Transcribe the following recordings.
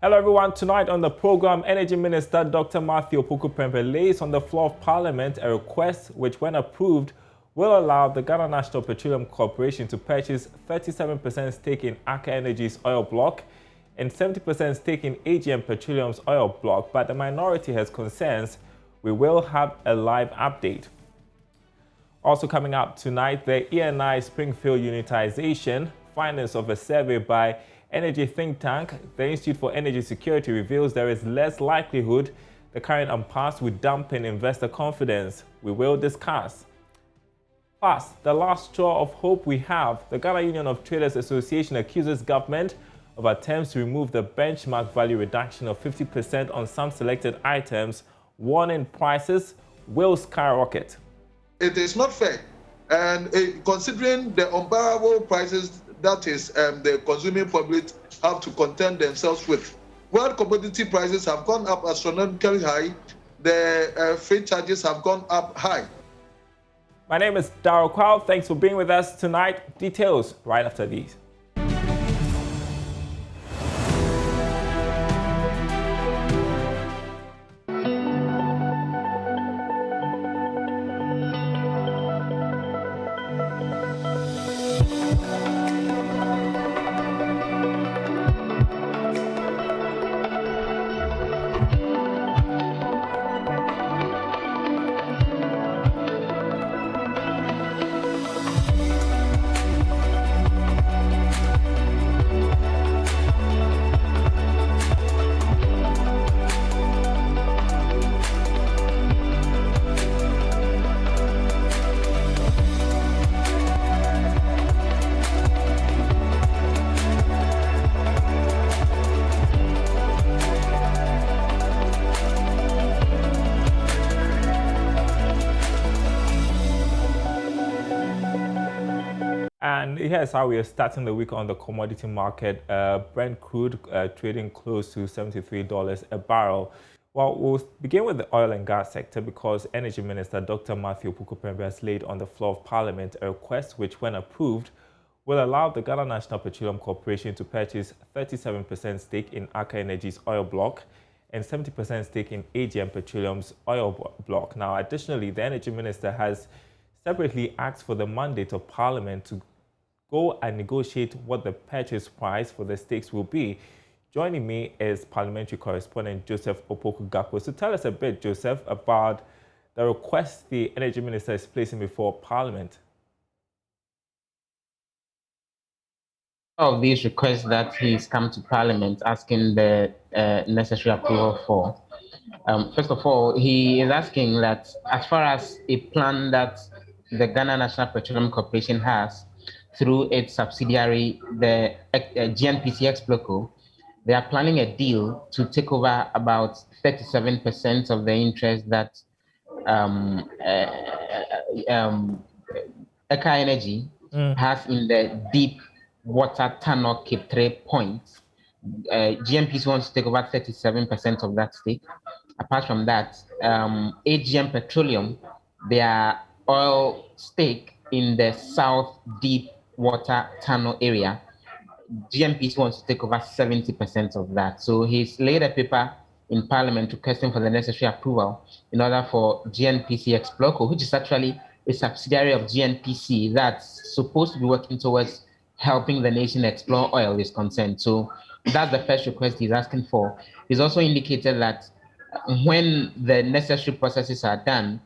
Hello everyone, tonight on the program, Energy Minister Dr. Matthew Opoku-Prempeh lays on the floor of Parliament a request which, when approved, will allow the Ghana National Petroleum Corporation to purchase 37% stake in Aker Energy's oil block and 70% stake in AGM Petroleum's oil block, but the minority has concerns. We will have a live update. Also coming up tonight, the ENI Springfield unitization, findings of a survey by energy think tank, the Institute for Energy Security, reveals there is less likelihood the current impasse will dampen investor confidence. We will discuss. Plus, the last straw of hope we have, the Ghana Union of Traders Association accuses government of attempts to remove the benchmark value reduction of 50% on some selected items, warning prices will skyrocket. It is not fair, and considering the unbearable prices that is the consuming public have to contend themselves with. World commodity prices have gone up astronomically high. The freight charges have gone up high. My name is Darryl Kwao. Thanks for being with us tonight. Details right after these. And here's how we are starting the week on the commodity market. Brent crude trading close to $73 a barrel. Well, we'll begin with the oil and gas sector because Energy Minister Dr. Matthew Opoku-Prempeh has laid on the floor of Parliament a request which, when approved, will allow the Ghana National Petroleum Corporation to purchase 37% stake in Aker Energy's oil block and 70% stake in AGM Petroleum's oil block. Now, additionally, the Energy Minister has separately asked for the mandate of Parliament to go and negotiate what the purchase price for the stakes will be. Joining me is parliamentary correspondent Joseph Opoku-Gakpo. So tell us a bit, Joseph, about the request the Energy Minister is placing before Parliament. Of these requests that he's come to Parliament asking the necessary approval for. First of all, he is asking that as far as a plan that the Ghana National Petroleum Corporation has through its subsidiary, the GNPC Exploco, they are planning a deal to take over about 37% of the interest that Aker Energy has in the deep water tunnel Cape 3 point. GNPC wants to take over 37% of that stake. Apart from that, AGM Petroleum, their oil stake in the south deep water tunnel area, GNPC wants to take over 70% of that. So he's laid a paper in Parliament requesting for the necessary approval in order for GNPC Exploco, which is actually a subsidiary of GNPC that's supposed to be working towards helping the nation explore oil, is concerned. So that's the first request he's asking for. He's also indicated that when the necessary processes are done,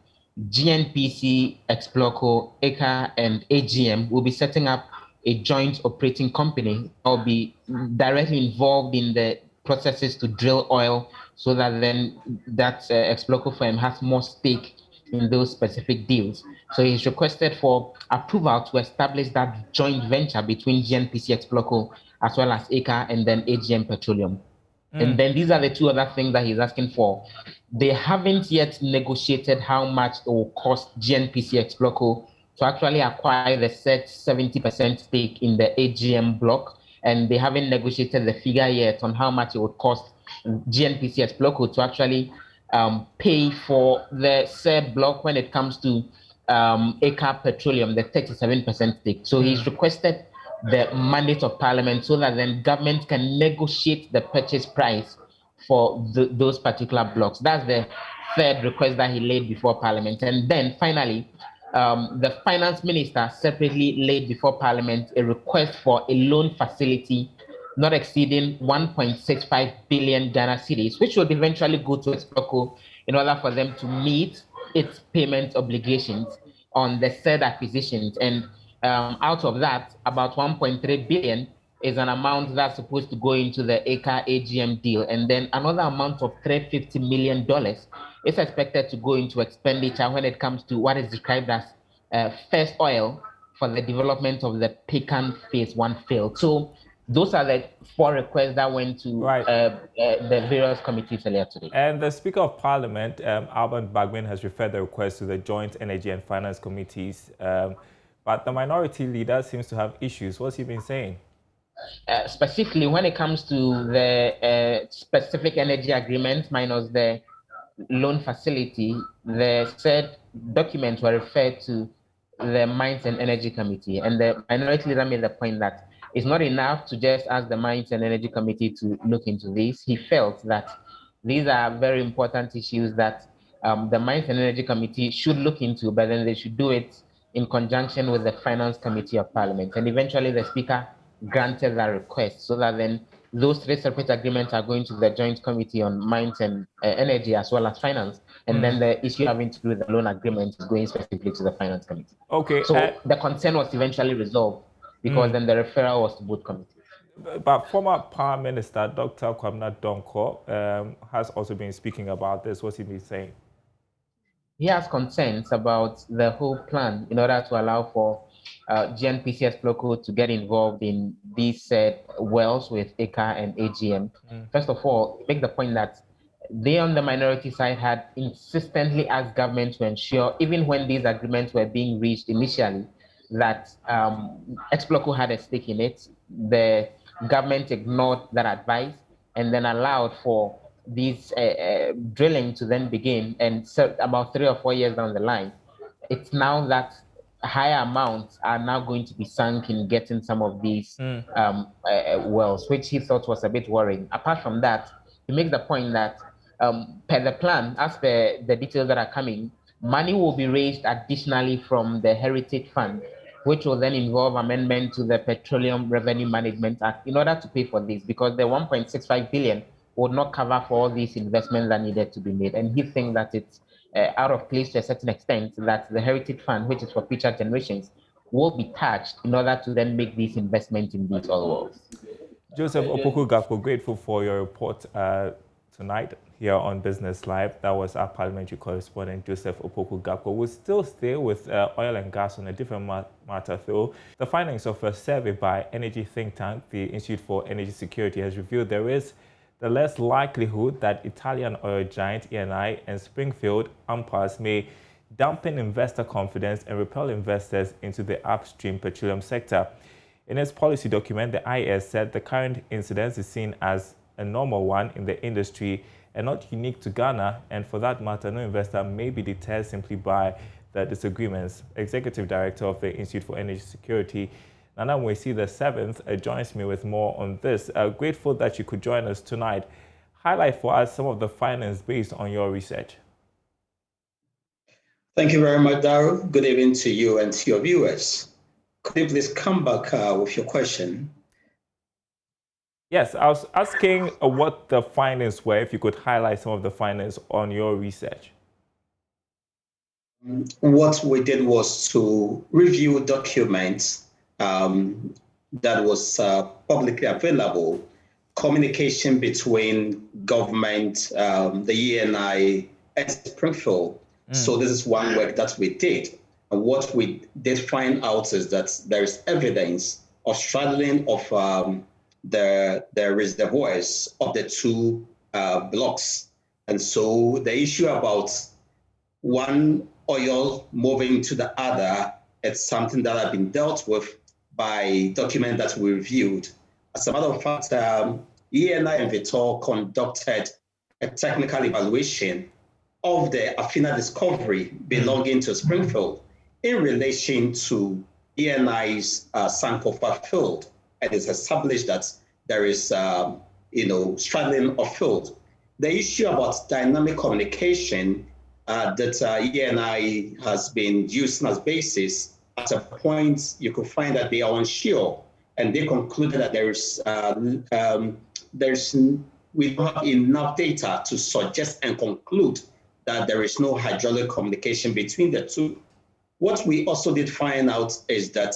GNPC, Exploco, Aker, and AGM will be setting up a joint operating company or be directly involved in the processes to drill oil, so that then that Exploco firm has more stake in those specific deals. So he's requested for approval to establish that joint venture between GNPC Exploco as well as Aker and then AGM Petroleum. And then these are the two other things that he's asking for. They haven't yet negotiated how much it will cost GNPC Exploco to actually acquire the set 70% stake in the AGM block, and they haven't negotiated the figure yet on how much it would cost GNPC Exploco to actually pay for the said block when it comes to Aker Petroleum, the 37% stake. So he's requested the mandate of Parliament so that then government can negotiate the purchase price for those particular blocks. That's the third request that he laid before Parliament. And then finally, the finance minister separately laid before Parliament a request for a loan facility not exceeding 1.65 billion Ghana cedis, which would eventually go to Exproco in order for them to meet its payment obligations on the said acquisitions. And out of that, about 1.3 billion is an amount that's supposed to go into the ACA AGM deal. And then another amount of $350 million is expected to go into expenditure when it comes to what is described as first oil for the development of the Pecan Phase 1 field. So those are the four requests that went to the various committees earlier today. And the Speaker of Parliament, Alban Bagbin, has referred the request to the Joint Energy and Finance Committees. But the minority leader seems to have issues. What's he been saying? Specifically, when it comes to the specific energy agreement minus the loan facility, the said documents were referred to the Mines and Energy Committee. And the minority leader made the point that it's not enough to just ask the Mines and Energy Committee to look into this. He felt that these are very important issues that the Mines and Energy Committee should look into, but then they should do it in conjunction with the Finance Committee of Parliament. And eventually the Speaker granted that request so that then those three separate agreements are going to the Joint Committee on Mines and Energy as well as Finance. And then the issue having to do with the loan agreement is going specifically to the Finance Committee. Okay. So the concern was eventually resolved because then the referral was to both committees. But former Power Minister Dr. Kwabena Donkor has also been speaking about this. What's he been saying? He has concerns about the whole plan in order to allow for GNPC Exproco to get involved in these wells with ACA and AGM. First of all, make the point that they on the minority side had insistently asked government to ensure, even when these agreements were being reached initially, that Exproco had a stake in it. The government ignored that advice and then allowed for these drilling to then begin. And so about 3 or 4 years down the line, it's now that higher amounts are now going to be sunk in getting some of these wells, which he thought was a bit worrying. Apart from that, he makes the point that per the plan, as per the details that are coming, money will be raised additionally from the Heritage Fund, which will then involve amendment to the Petroleum Revenue Management Act in order to pay for this, because the 1.65 billion would not cover for all these investments that needed to be made. And he thinks that it's out of place to a certain extent that the Heritage Fund, which is for future generations, will be touched in order to then make these investments in these oil wells. Joseph Opoku-Gakpo, grateful for your report tonight here on Business Live. That was our parliamentary correspondent, Joseph Opoku-Gakpo. We'll still stay with oil and gas on a different matter, though. The findings of a survey by energy think tank, the Institute for Energy Security, has revealed there is the less likelihood that Italian oil giant Eni and Springfield Ampass may dampen investor confidence and repel investors into the upstream petroleum sector. In its policy document, the IS said the current incidence is seen as a normal one in the industry and not unique to Ghana, and for that matter, no investor may be deterred simply by the disagreements. Executive Director of the Institute for Energy Security, Nana Mwesi VII, joins me with more on this. Grateful that you could join us tonight. Highlight for us some of the findings based on your research. Thank you very much, Daryl. Good evening to you and to your viewers. Could you please come back with your question? Yes, I was asking what the findings were, if you could highlight some of the findings on your research. What we did was to review documents that was publicly available, communication between government, the ENI, and Springfield. So this is one work that we did. And what we did find out is that there is evidence of straddling of the reservoirs of the two blocks. And so the issue about one oil moving to the other, it's something that had been dealt with by document that we reviewed. As a matter of fact, ENI and Vitor conducted a technical evaluation of the Afina discovery belonging to Springfield in relation to ENI's Sankofa field, and it's established that there is, straddling of field. The issue about dynamic communication that ENI has been using as basis, at a point you could find that they are unsure, and they concluded that we don't have enough data to suggest and conclude that there is no hydraulic communication between the two. What we also did find out is that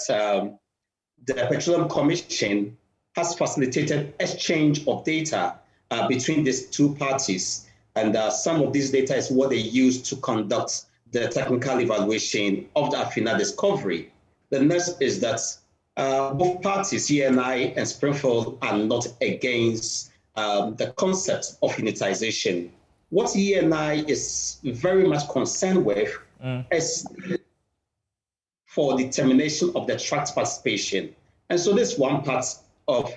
the Petroleum Commission has facilitated exchange of data between these two parties. And some of this data is what they use to conduct the technical evaluation of the Afina discovery. The next is that both parties, ENI and Springfield, are not against the concept of unitization. What ENI is very much concerned with is for determination of the tract participation. And so this is one part of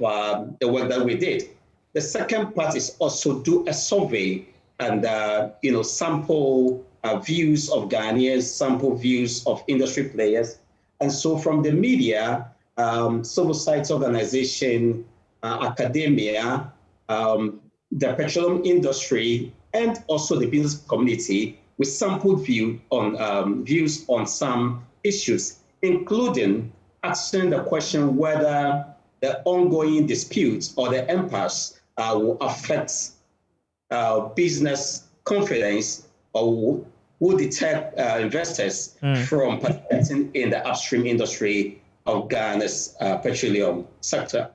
the work that we did. The second part is also do a survey and sample views of Ghanaians, sample views of industry players. And so from the media, civil society organization, academia, the petroleum industry, and also the business community, we sampled views on some issues, including asking the question whether the ongoing disputes or the impasse will affect business confidence or will deter investors from participating in the upstream industry of Ghana's petroleum sector.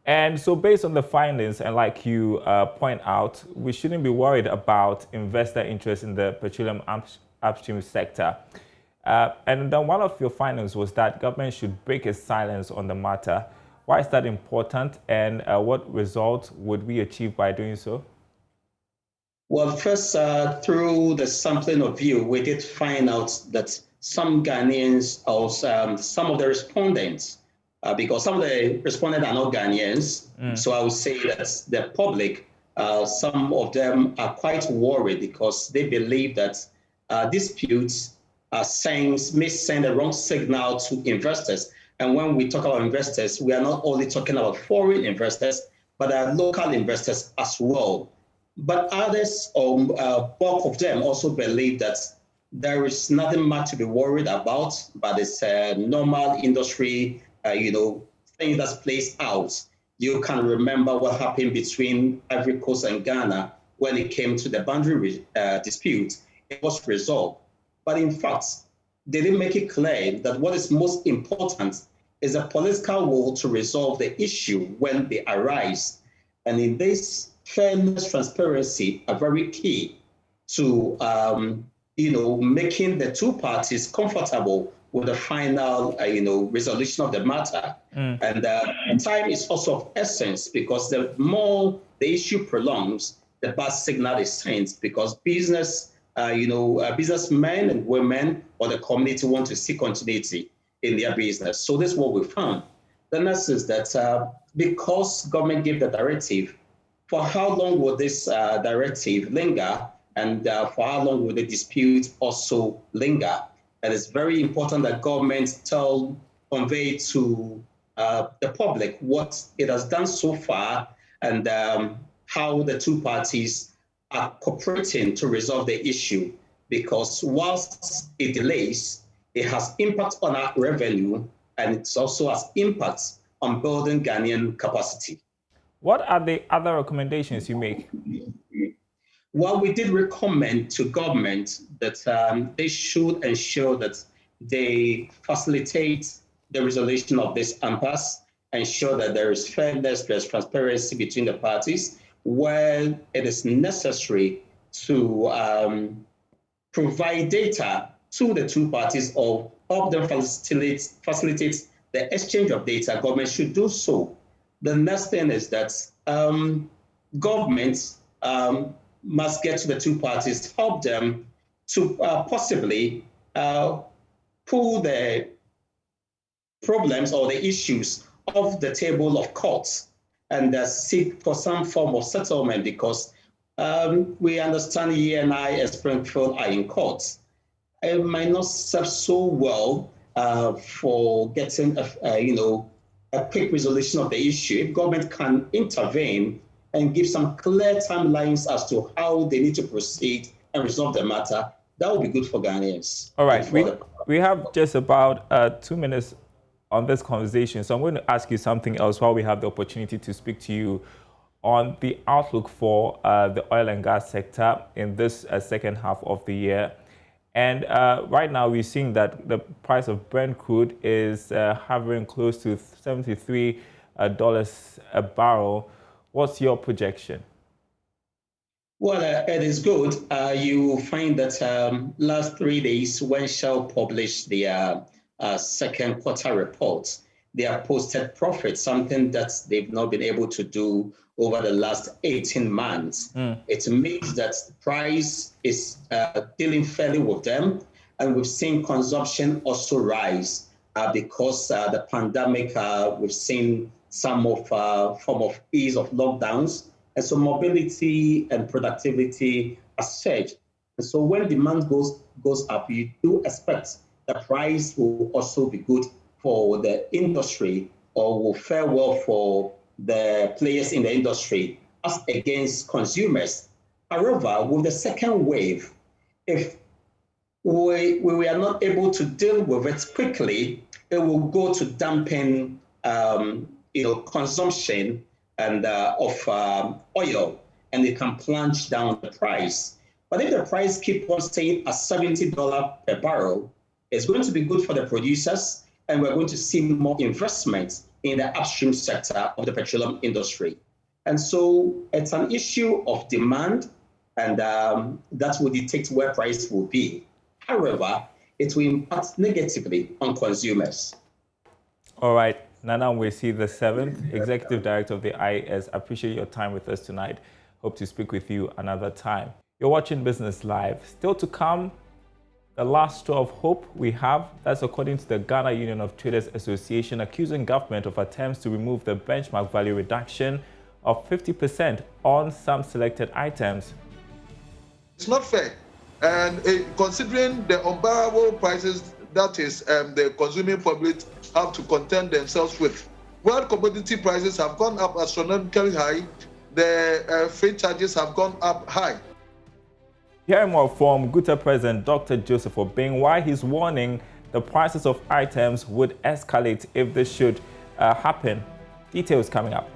And so based on the findings, and like you point out, we shouldn't be worried about investor interest in the petroleum upstream sector. And then one of your findings was that government should break its silence on the matter. Why is that important, and what results would we achieve by doing so? Well, first, through the sampling of view, we did find out that some Ghanaians, or some of the respondents, because some of the respondents are not Ghanaians, so I would say that the public, some of them are quite worried because they believe that disputes may send a wrong signal to investors. And when we talk about investors, we are not only talking about foreign investors, but local investors as well. But others, or bulk of them, also believe that there is nothing much to be worried about, but it's a normal industry, thing that plays out. You can remember what happened between Ivory Coast and Ghana when it came to the boundary dispute. It was resolved. But in fact, they didn't make it clear that what is most important is a political will to resolve the issue when they arise. And in this, fairness, transparency are very key to making the two parties comfortable with the final resolution of the matter. And time is also of essence, because the more the issue prolongs, the bad signal is sent, because businessmen and women or the community want to see continuity in their business. So this is what we found. The next is that because government gave the directive, for how long will this directive linger, and for how long will the dispute also linger? And it's very important that government convey to the public what it has done so far, and how the two parties are cooperating to resolve the issue. Because whilst it delays, it has impact on our revenue, and it also has impact on building Ghanaian capacity. What are the other recommendations you make? Well, we did recommend to government that they should ensure that they facilitate the resolution of this impasse, ensure that there is fairness, there's transparency between the parties, where it is necessary to provide data to the two parties, or help them facilitate the exchange of data. Government should do so. The next thing is that government must get to the two parties, help them to possibly pull the problems or the issues off the table of courts, and seek for some form of settlement, because we understand ENI and Springfield are in courts. It might not serve so well for getting a quick resolution of the issue. If government can intervene and give some clear timelines as to how they need to proceed and resolve the matter, that would be good for Ghanaians. All right, we have just about 2 minutes on this conversation, so I'm going to ask you something else while we have the opportunity to speak to you on the outlook for the oil and gas sector in this second half of the year. And right now we're seeing that the price of Brent crude is hovering close to $73 a barrel. What's your projection? Well, it is good. You will find that last 3 days, when Shell published the second quarter report, they have posted profit, something that they've not been able to do over the last 18 months. It means that the price is dealing fairly with them, and we've seen consumption also rise because the pandemic, we've seen some form of ease of lockdowns, and so mobility and productivity are surged. And so when demand goes up, you do expect the price will also be good for the industry, or will fare well for the players in the industry as against consumers. However, with the second wave, if we are not able to deal with it quickly, it will go to dampen consumption and of oil, and it can plunge down the price. But if the price keeps on staying at $70 per barrel, it's going to be good for the producers, and we're going to see more investment in the upstream sector of the petroleum industry. And so it's an issue of demand, and that will dictate where price will be. However, it will impact negatively on consumers. All right, Nana Nwesi the seventh, Executive Director of the IAS. Appreciate your time with us tonight. Hope to speak with you another time. You're watching Business Live. Still to come, the last straw of hope we have, that's according to the Ghana Union of Traders Association, accusing government of attempts to remove the benchmark value reduction of 50% on some selected items. It's not fair. And considering the unbearable prices that is the consuming public have to contend themselves with, world commodity prices have gone up astronomically high, the freight charges have gone up high. Hearing more from Guta President Dr. Joseph Obeng, why he's warning the prices of items would escalate if this should happen. Details coming up.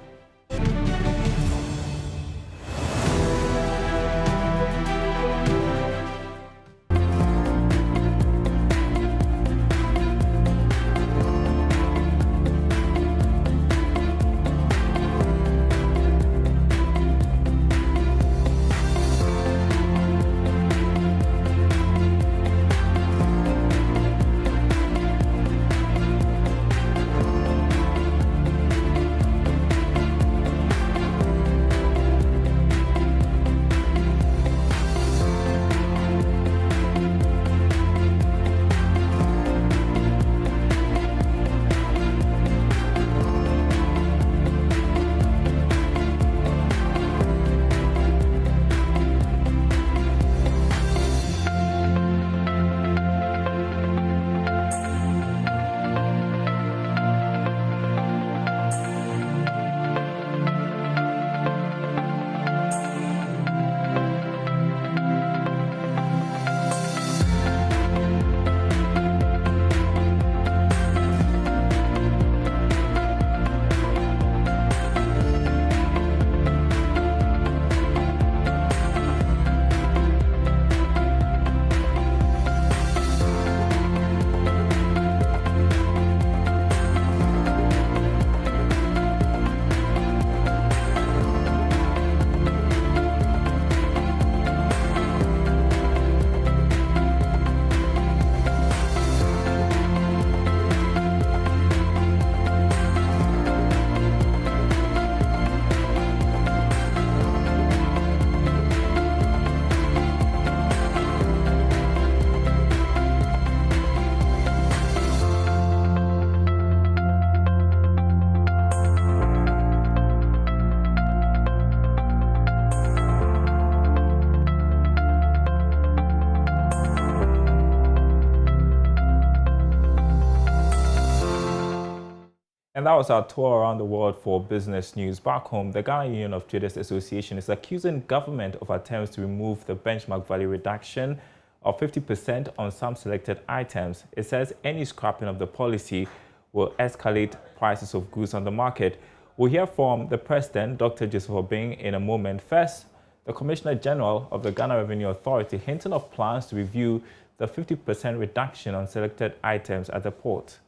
And that was our tour around the world for business news. Back home, the Ghana Union of Traders Association is accusing government of attempts to remove the benchmark value reduction of 50% on some selected items. It says any scrapping of the policy will escalate prices of goods on the market. We'll hear from the president, Dr. Joseph Obeng, in a moment. First, the Commissioner General of the Ghana Revenue Authority hinting of plans to review the 50% reduction on selected items at the port.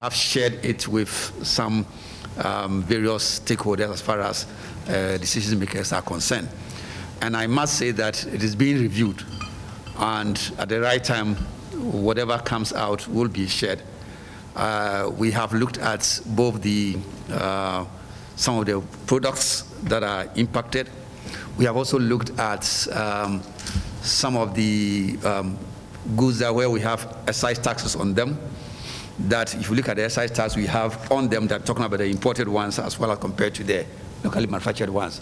I've shared it with some various stakeholders as far as decision makers are concerned. And I must say that it is being reviewed, and at the right time, whatever comes out will be shared. We have looked at both the some of the products that are impacted. We have also looked at some of the goods that where we have excise taxes on them, that if you look at the excise tax we have on them, they're talking about the imported ones as well as compared to the locally manufactured ones.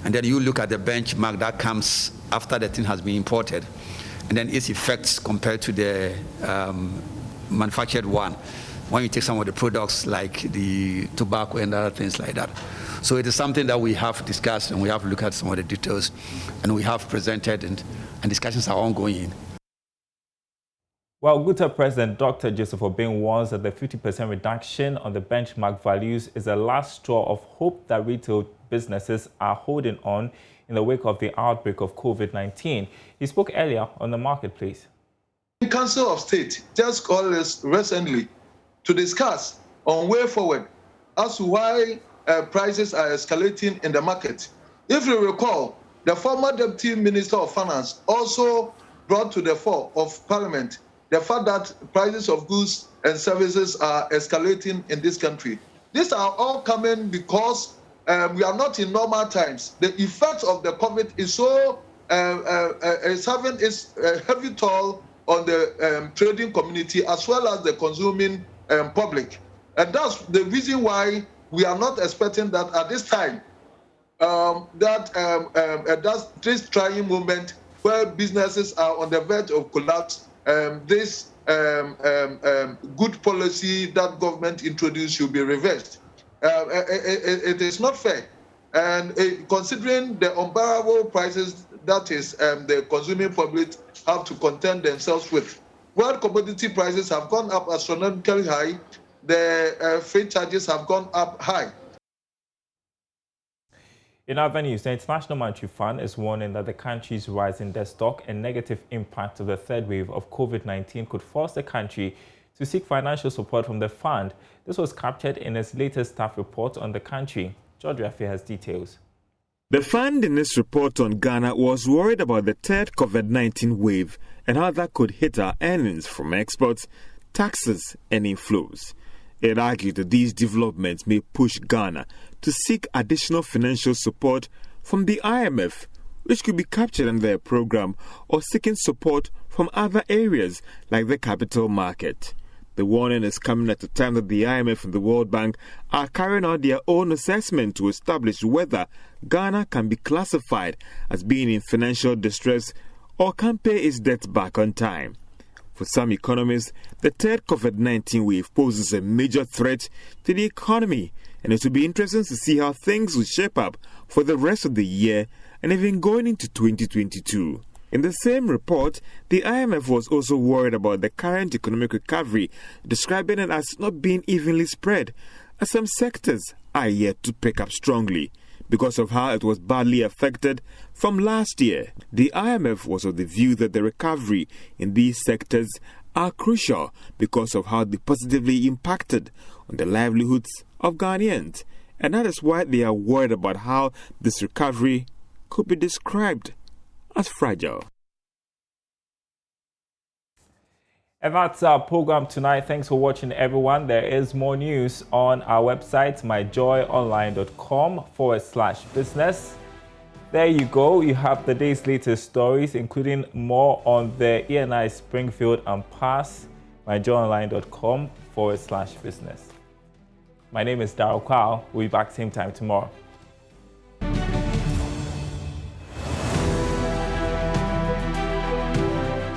And then you look at the benchmark that comes after the thing has been imported, and then its effects compared to the manufactured one, when you take some of the products like the tobacco and other things like that. So it is something that we have discussed, and we have looked at some of the details, and we have presented, and discussions are ongoing. Well, GUTA President Dr. Joseph Obeng warns that the 50% reduction on the benchmark values is the last straw of hope that retail businesses are holding on in the wake of the outbreak of COVID-19. He spoke earlier on the marketplace. The Council of State just called us recently to discuss on way forward as to why prices are escalating in the market. If you recall, the former Deputy Minister of Finance also brought to the fore of Parliament the fact that prices of goods and services are escalating in this country. These are all coming because we are not in normal times. The effect of the COVID is so is having its heavy toll on the trading community as well as the consuming public, and that's the reason why we are not expecting that at this time that's this trying moment where businesses are on the verge of collapse. This good policy that government introduced should be reversed. It is not fair, and considering the unbearable prices that is the consuming public have to contend themselves with. World commodity prices have gone up astronomically high. The freight charges have gone up high. In other news, the International Monetary Fund is warning that the country's rising debt stock and negative impact of the third wave of COVID-19 could force the country to seek financial support from the fund. This was captured in its latest staff report on the country. George Rafi has details. The fund in its report on Ghana was worried about the third COVID-19 wave and how that could hit our earnings from exports, taxes and inflows. It argued that these developments may push Ghana to seek additional financial support from the IMF, which could be captured under a program, or seeking support from other areas like the capital market. The warning is coming at a time that the IMF and the World Bank are carrying out their own assessment to establish whether Ghana can be classified as being in financial distress or can pay its debt back on time. For some economists, the third COVID-19 wave poses a major threat to the economy, and it will be interesting to see how things will shape up for the rest of the year and even going into 2022. In the same report, the IMF was also worried about the current economic recovery, describing it as not being evenly spread, as some sectors are yet to pick up strongly because of how it was badly affected from last year. The IMF was of the view that the recovery in these sectors are crucial because of how they positively impacted on the livelihoods of Ghanaians, and that is why they are worried about how this recovery could be described as fragile. And that's our program tonight. Thanks for watching, everyone. There is more news on our website, myjoyonline.com/business. There you go. You have the day's latest stories, including more on the ENI Springfield and Pass, myjoyonline.com/business. My name is Darryl Kwao. We'll be back same time tomorrow.